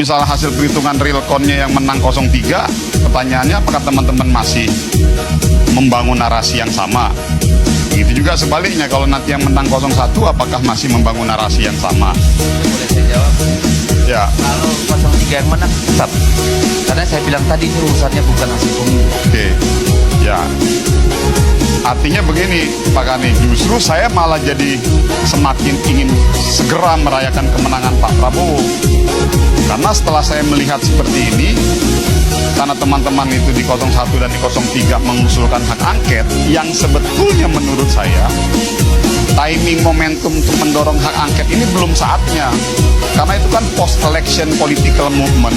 Misalnya hasil perhitungan realconnya yang menang 03, pertanyaannya apakah teman-teman masih membangun narasi yang sama? Itu juga sebaliknya, kalau nanti yang menang 01, apakah masih membangun narasi yang sama? Boleh saya jawab? Ya. Kalau 03 yang menang tetap, karena saya bilang tadi ini urusannya bukan hasil pemilu. Oke, ya. Artinya begini Pak Kani, justru saya malah jadi semakin ingin segera merayakan kemenangan Pak Prabowo. Karena setelah saya melihat seperti ini, karena teman-teman itu di 01 dan di 03 mengusulkan hak angket, yang sebetulnya menurut saya timing momentum untuk mendorong hak angket ini belum saatnya. Karena itu kan post-election political movement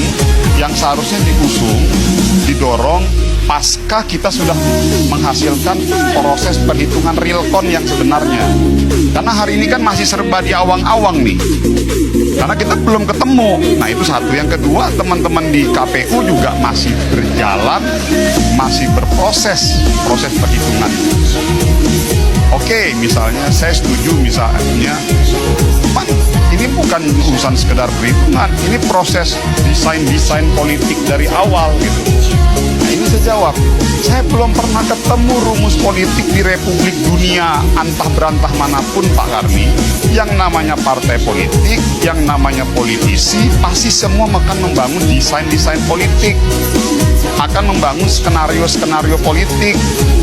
yang seharusnya diusung, didorong pasca kita sudah menghasilkan proses perhitungan realcon yang sebenarnya. Karena hari ini kan masih serba di awang-awang nih. Karena kita belum ketemu. Nah itu satu. Yang kedua, teman-teman di KPU juga masih berjalan, masih berproses proses perhitungan. Oke, misalnya saya setuju misalnya, Pak, ini bukan urusan sekedar perhitungan, ini proses desain politik dari awal gitu. Nah ini saya jawab, saya belum pernah ketemu rumus politik di Republik Dunia antah berantah manapun Pak Karni, yang namanya partai politik, yang namanya politisi, pasti semua akan membangun desain politik, akan membangun skenario politik,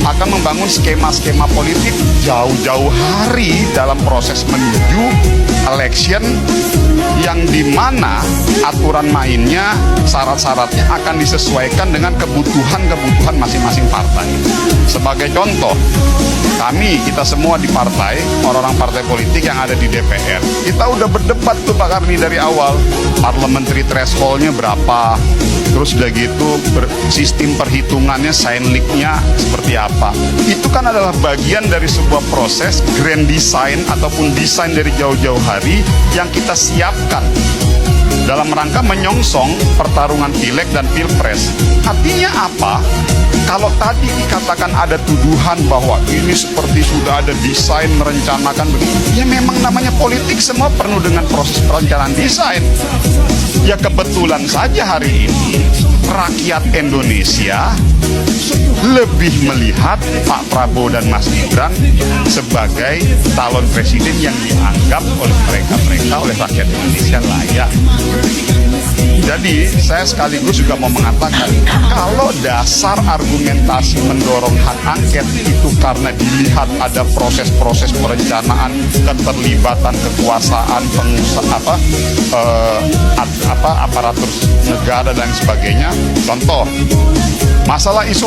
akan membangun skema politik jauh-jauh hari dalam proses menuju election, yang dimana aturan mainnya, syarat-syaratnya akan disesuaikan dengan kebutuhan masing-masing partai. Sebagai contoh, kita semua di partai, orang-orang partai politik yang ada di DPR, kita udah berdebat tuh Pak Karni dari awal, parliamentary threshold-nya berapa, terus udah gitu sistem perhitungannya, sign-leak-nya seperti apa. Itu kan adalah bagian dari sebuah proses grand design ataupun desain dari jauh-jauh hari yang kita siapkan dalam rangka menyongsong pertarungan pileg dan pilpres. Artinya apa? Kalau tadi dikatakan ada tuduhan bahwa ini seperti sudah ada desain merencanakan begitu, ya memang namanya politik semua penuh dengan proses perencanaan desain. Ya kebetulan saja hari ini rakyat Indonesia lebih melihat Pak Prabowo dan Mas Gibran sebagai calon presiden yang dianggap oleh mereka oleh rakyat Indonesia layak. Jadi saya sekaligus juga mau mengatakan, kalau dasar argumentasi mendorong hak angket itu karena dilihat ada proses-proses perencanaan, keterlibatan kekuasaan pengusaha aparatur negara dan sebagainya. Contoh, masalah isu